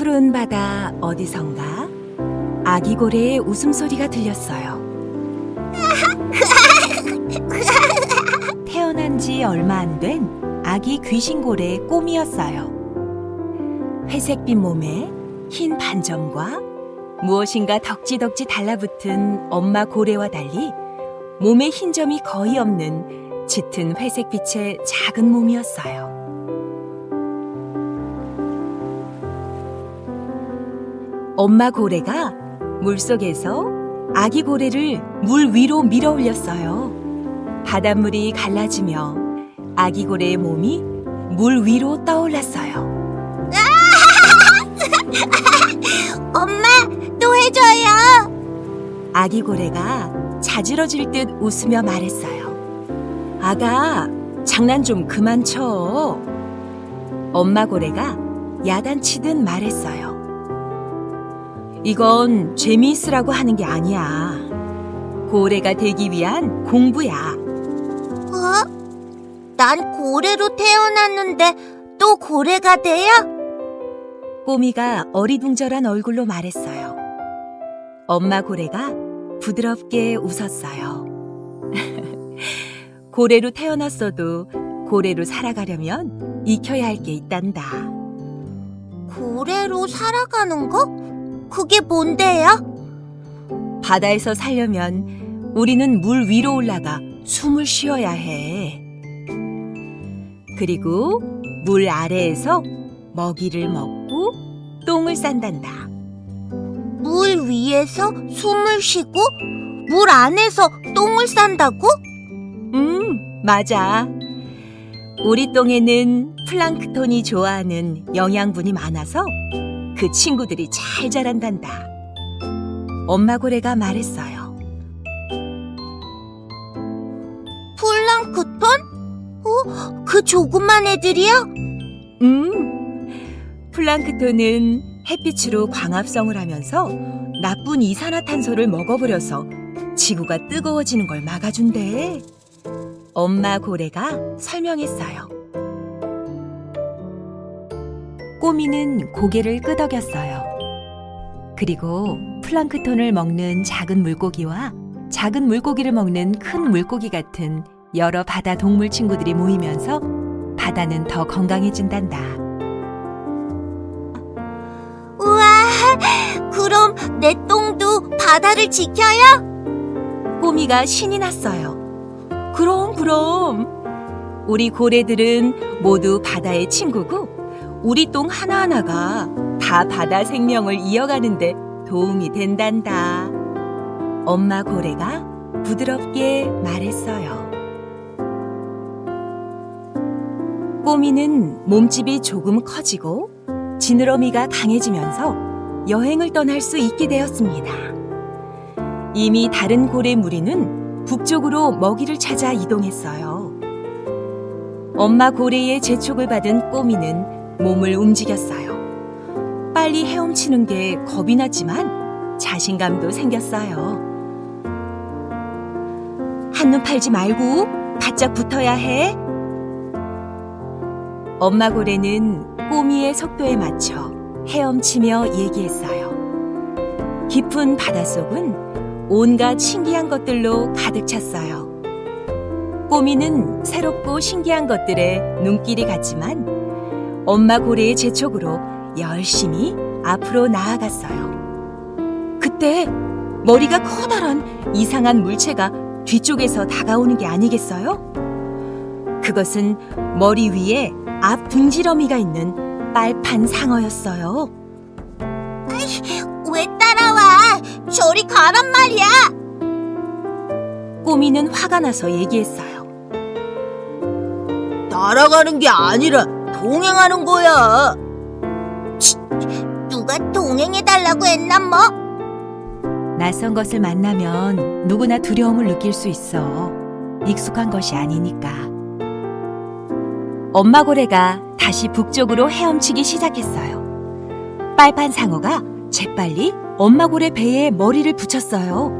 푸른 바다 어디선가 아기 고래의 웃음소리가 들렸어요. 태어난 지 얼마 안 된 아기 귀신고래의 꼬미였어요. 회색빛 몸에 흰 반점과 무엇인가 덕지덕지 달라붙은 엄마 고래와 달리 몸에 흰 점이 거의 없는 짙은 회색빛의 작은 몸이었어요. 엄마 고래가 물속에서 아기 고래를 물 위로 밀어 올렸어요. 바닷물이 갈라지며 아기 고래의 몸이 물 위로 떠올랐어요. 엄마, 또 해줘요. 아기 고래가 자지러질 듯 웃으며 말했어요. 아가, 장난 좀 그만 쳐. 엄마 고래가 야단치듯 말했어요. 이건 재미있으라고 하는 게 아니야. 고래가 되기 위한 공부야. 난 고래로 태어났는데 또 고래가 돼요? 꼬미가 어리둥절한 얼굴로 말했어요. 엄마 고래가 부드럽게 웃었어요. 고래로 태어났어도 고래로 살아가려면 익혀야 할 게 있단다. 고래로 살아가는 거? 그게 뭔데요? 바다에서 살려면 우리는 물 위로 올라가 숨을 쉬어야 해. 그리고 물 아래에서 먹이를 먹고 똥을 싼단다. 물 위에서 숨을 쉬고 물 안에서 똥을 싼다고? 맞아. 우리 똥에는 플랑크톤이 좋아하는 영양분이 많아서 그 친구들이 잘 자란단다. 엄마 고래가 말했어요. 플랑크톤? 그 조그만 애들이요? 플랑크톤은 햇빛으로 광합성을 하면서 나쁜 이산화탄소를 먹어버려서 지구가 뜨거워지는 걸 막아준대. 엄마 고래가 설명했어요. 꼬미는 고개를 끄덕였어요. 그리고 플랑크톤을 먹는 작은 물고기와 작은 물고기를 먹는 큰 물고기 같은 여러 바다 동물 친구들이 모이면서 바다는 더 건강해진단다. 우와, 그럼 내 똥도 바다를 지켜요? 꼬미가 신이 났어요. 그럼. 우리 고래들은 모두 바다의 친구고 우리 똥 하나하나가 다 바다 생명을 이어가는데 도움이 된단다. 엄마 고래가 부드럽게 말했어요. 꼬미는 몸집이 조금 커지고 지느러미가 강해지면서 여행을 떠날 수 있게 되었습니다. 이미 다른 고래 무리는 북쪽으로 먹이를 찾아 이동했어요. 엄마 고래의 재촉을 받은 꼬미는 몸을 움직였어요. 빨리 헤엄치는 게 겁이 났지만 자신감도 생겼어요. 한눈 팔지 말고 바짝 붙어야 해. 엄마 고래는 꼬미의 속도에 맞춰 헤엄치며 얘기했어요. 깊은 바닷속은 온갖 신기한 것들로 가득 찼어요. 꼬미는 새롭고 신기한 것들에 눈길이 갔지만 엄마 고래의 재촉으로 열심히 앞으로 나아갔어요. 그때 머리가 커다란 이상한 물체가 뒤쪽에서 다가오는 게 아니겠어요? 그것은 머리 위에 앞 둥지러미가 있는 빨판 상어였어요. 왜 따라와? 저리 가란 말이야. 꼬미는 화가 나서 얘기했어요. 따라가는 게 아니라 동행하는 거야. 누가 동행해달라고 했나 뭐? 낯선 것을 만나면 누구나 두려움을 느낄 수 있어. 익숙한 것이 아니니까. 엄마 고래가 다시 북쪽으로 헤엄치기 시작했어요. 빨판 상어가 재빨리 엄마 고래 배에 머리를 붙였어요.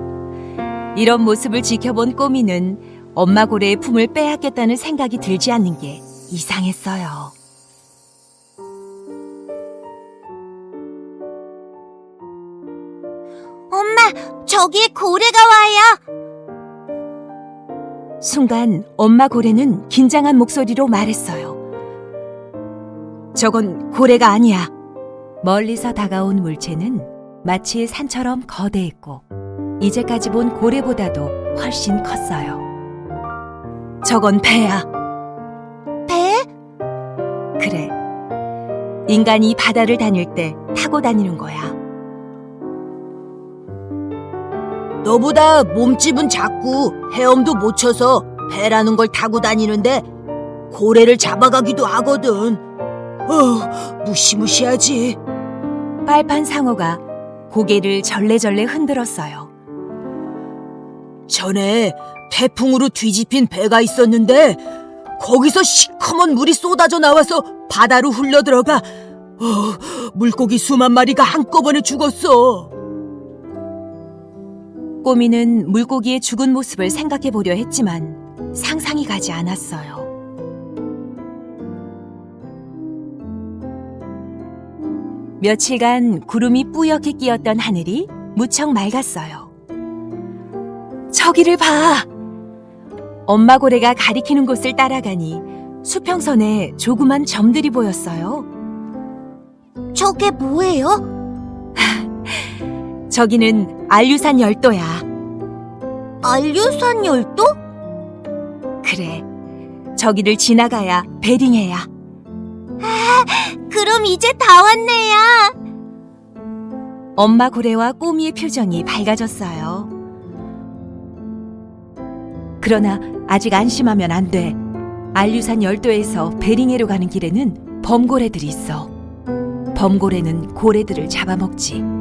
이런 모습을 지켜본 꼬미는 엄마 고래의 품을 빼앗겼다는 생각이 들지 않는 게 이상했어요. 엄마, 저기 고래가 와요. 순간 엄마 고래는 긴장한 목소리로 말했어요. 저건 고래가 아니야. 멀리서 다가온 물체는 마치 산처럼 거대했고 이제까지 본 고래보다도 훨씬 컸어요. 저건 배야. 배? 그래. 인간이 바다를 다닐 때 타고 다니는 거야. 너보다 몸집은 작고 헤엄도 못 쳐서 배라는 걸 타고 다니는데 고래를 잡아가기도 하거든. 무시무시하지. 빨판 상어가 고개를 절레절레 흔들었어요. 전에 태풍으로 뒤집힌 배가 있었는데 거기서 시커먼 물이 쏟아져 나와서 바다로 흘러들어가 물고기 수만 마리가 한꺼번에 죽었어. 꼬미는 물고기의 죽은 모습을 생각해 보려 했지만 상상이 가지 않았어요. 며칠간 구름이 뿌옇게 끼었던 하늘이 무척 맑았어요. 저기를 봐! 엄마 고래가 가리키는 곳을 따라가니 수평선에 조그만 점들이 보였어요. 저게 뭐예요? 저기는 알류산 열도야. 알류산 열도? 그래, 저기를 지나가야 베링해야. 그럼 이제 다 왔네요. 엄마 고래와 꼬미의 표정이 밝아졌어요. 그러나 아직 안심하면 안 돼. 알류산 열도에서 베링해로 가는 길에는 범고래들이 있어. 범고래는 고래들을 잡아먹지.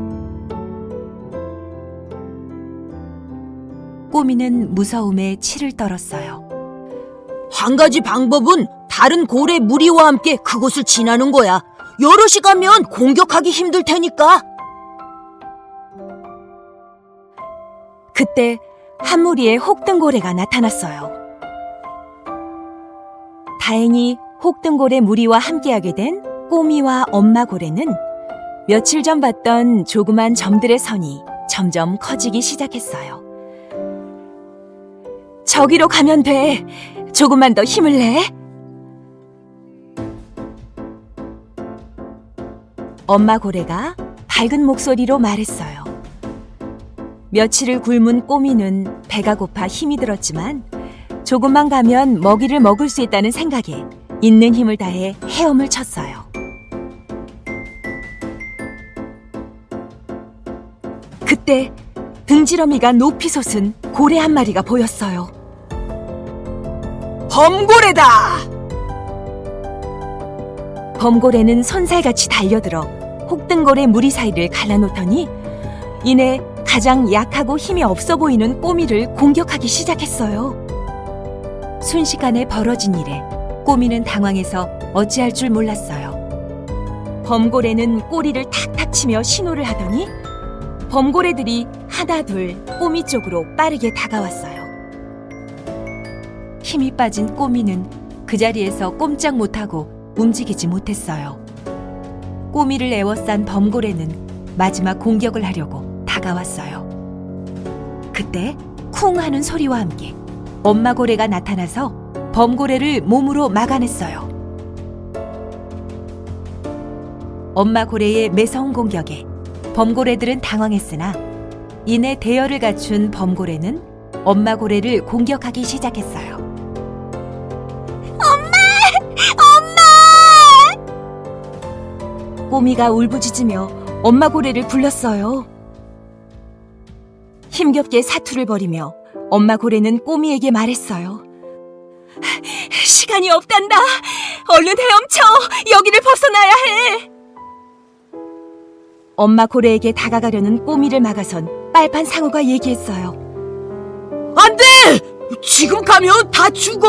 꼬미는 무서움에 치를 떨었어요. 한 가지 방법은 다른 고래 무리와 함께 그곳을 지나는 거야. 여럿이 가면 공격하기 힘들 테니까. 그때 한 무리의 혹등고래가 나타났어요. 다행히 혹등고래 무리와 함께하게 된 꼬미와 엄마 고래는 며칠 전 봤던 조그만 점들의 선이 점점 커지기 시작했어요. 저기로 가면 돼. 조금만 더 힘을 내. 엄마 고래가 밝은 목소리로 말했어요. 며칠을 굶은 꼬미는 배가 고파 힘이 들었지만 조금만 가면 먹이를 먹을 수 있다는 생각에 있는 힘을 다해 헤엄을 쳤어요. 그때 등지러미가 높이 솟은 고래 한 마리가 보였어요. 범고래다! 범고래는 손살같이 달려들어 혹등고래 무리 사이를 갈라놓더니 이내 가장 약하고 힘이 없어 보이는 꼬미를 공격하기 시작했어요. 순식간에 벌어진 일에 꼬미는 당황해서 어찌할 줄 몰랐어요. 범고래는 꼬리를 탁탁 치며 신호를 하더니 범고래들이 하나둘 꼬미 쪽으로 빠르게 다가왔어요. 힘이 빠진 꼬미는 그 자리에서 꼼짝 못하고 움직이지 못했어요. 꼬미를 에워싼 범고래는 마지막 공격을 하려고 다가왔어요. 그때 쿵 하는 소리와 함께 엄마 고래가 나타나서 범고래를 몸으로 막아냈어요. 엄마 고래의 매서운 공격에 범고래들은 당황했으나 이내 대열을 갖춘 범고래는 엄마 고래를 공격하기 시작했어요. 꼬미가 울부짖으며 엄마 고래를 불렀어요. 힘겹게 사투를 벌이며 엄마 고래는 꼬미에게 말했어요. 시간이 없단다. 얼른 헤엄쳐. 여기를 벗어나야 해. 엄마 고래에게 다가가려는 꼬미를 막아선 빨판 상어가 얘기했어요. 안 돼! 지금 가면 다 죽어!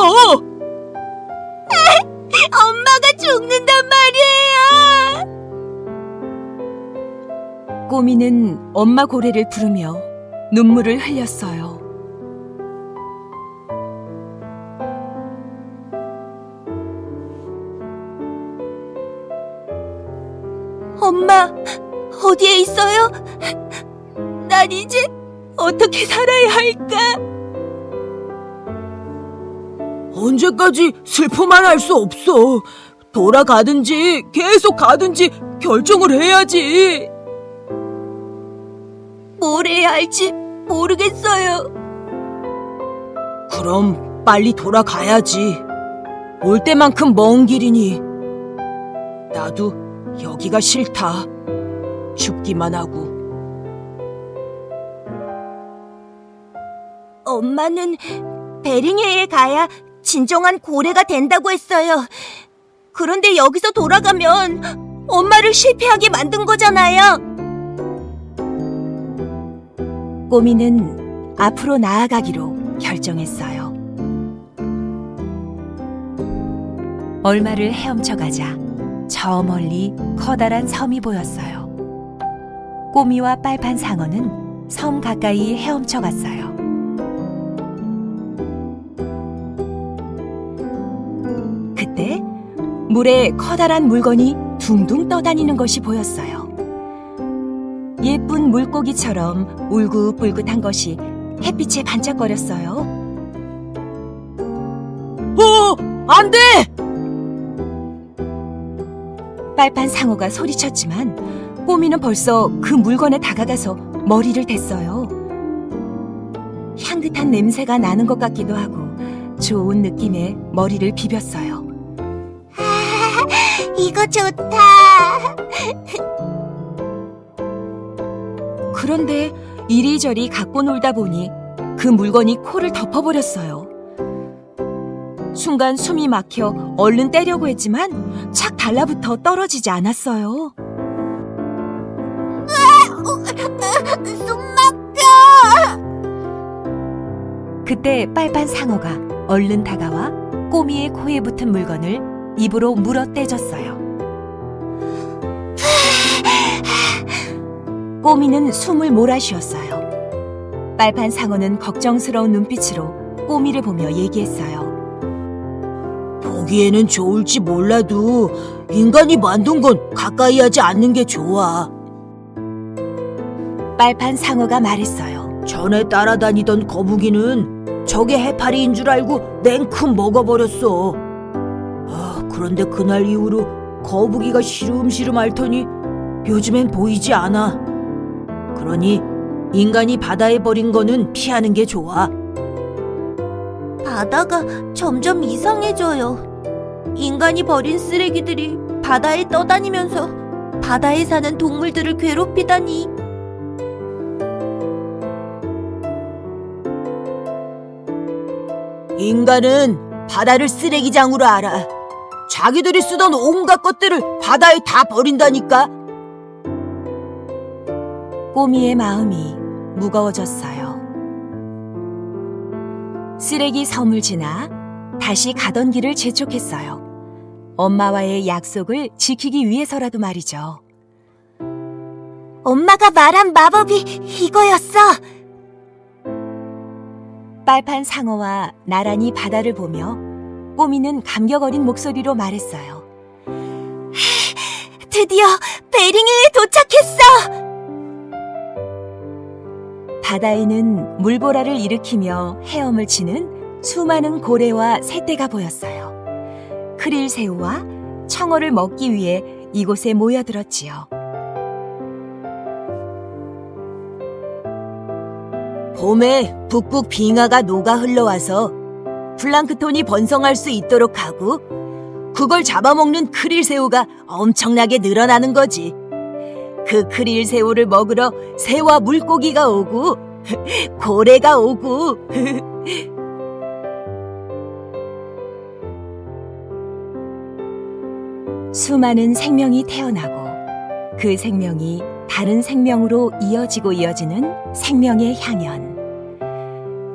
엄마가 죽는단 말이에요. 꼬미는 엄마 고래를 부르며 눈물을 흘렸어요. 엄마, 어디에 있어요? 나 난 이제 어떻게 살아야 할까? 언제까지 슬퍼만 할 수 없어. 돌아가든지 계속 가든지 결정을 해야지. 뭘 해야 할지 모르겠어요. 그럼 빨리 돌아가야지. 올 때만큼 먼 길이니. 나도 여기가 싫다. 춥기만 하고. 엄마는 베링해에 가야 진정한 고래가 된다고 했어요. 그런데 여기서 돌아가면 엄마를 실패하게 만든 거잖아요. 꼬미는 앞으로 나아가기로 결정했어요. 얼마를 헤엄쳐가자 저 멀리 커다란 섬이 보였어요. 꼬미와 빨판 상어는 섬 가까이 헤엄쳐갔어요. 그때 물에 커다란 물건이 둥둥 떠다니는 것이 보였어요. 예쁜 물고기처럼 울긋불긋한 것이 햇빛에 반짝거렸어요. 안 돼! 빨판 상어가 소리쳤지만 꼬미는 벌써 그 물건에 다가가서 머리를 댔어요. 향긋한 냄새가 나는 것 같기도 하고 좋은 느낌에 머리를 비볐어요. 이거 좋다. 그런데 이리저리 갖고 놀다 보니 그 물건이 코를 덮어버렸어요. 순간 숨이 막혀 얼른 떼려고 했지만 착 달라붙어 떨어지지 않았어요. 숨 막혀. 그때 빨판 상어가 얼른 다가와 꼬미의 코에 붙은 물건을 입으로 물어 떼줬어요. 꼬미는 숨을 몰아쉬었어요. 빨판 상어는 걱정스러운 눈빛으로 꼬미를 보며 얘기했어요. 보기에는 좋을지 몰라도 인간이 만든 건 가까이 하지 않는 게 좋아. 빨판 상어가 말했어요. 전에 따라다니던 거북이는 저게 해파리인 줄 알고 냉큼 먹어버렸어. 그런데 그날 이후로 거북이가 시름시름 앓더니 요즘엔 보이지 않아. 그러니 인간이 바다에 버린 거는 피하는 게 좋아. 바다가 점점 이상해져요. 인간이 버린 쓰레기들이 바다에 떠다니면서 바다에 사는 동물들을 괴롭히다니. 인간은 바다를 쓰레기장으로 알아. 자기들이 쓰던 온갖 것들을 바다에 다 버린다니까. 꼬미의 마음이 무거워졌어요. 쓰레기 섬을 지나 다시 가던 길을 재촉했어요. 엄마와의 약속을 지키기 위해서라도 말이죠. 엄마가 말한 마법이 이거였어. 빨판 상어와 나란히 바다를 보며 꼬미는 감격 어린 목소리로 말했어요. 드디어 베링해에 도착했어. 바다에는 물보라를 일으키며 헤엄을 치는 수많은 고래와 새떼가 보였어요. 크릴새우와 청어를 먹기 위해 이곳에 모여들었지요. 봄에 북극 빙하가 녹아 흘러와서 플랑크톤이 번성할 수 있도록 하고 그걸 잡아먹는 크릴새우가 엄청나게 늘어나는 거지. 그 크릴새우를 먹으러 새와 물고기가 오고 고래가 오고 수많은 생명이 태어나고 그 생명이 다른 생명으로 이어지는 생명의 향연.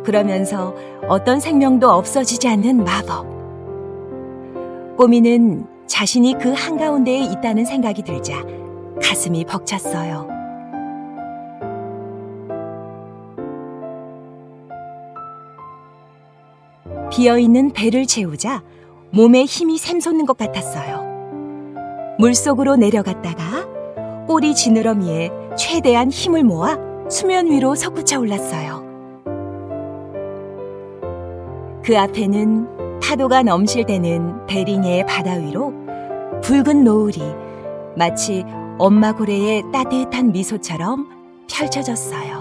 그러면서 어떤 생명도 없어지지 않는 마법. 꼬미는 자신이 그 한가운데에 있다는 생각이 들자 가슴이 벅찼어요. 비어있는 배를 채우자 몸에 힘이 샘솟는 것 같았어요. 물속으로 내려갔다가 꼬리 지느러미에 최대한 힘을 모아 수면 위로 솟구쳐 올랐어요. 그 앞에는 파도가 넘실대는 베링의 바다 위로 붉은 노을이 마치 엄마 고래의 따뜻한 미소처럼 펼쳐졌어요.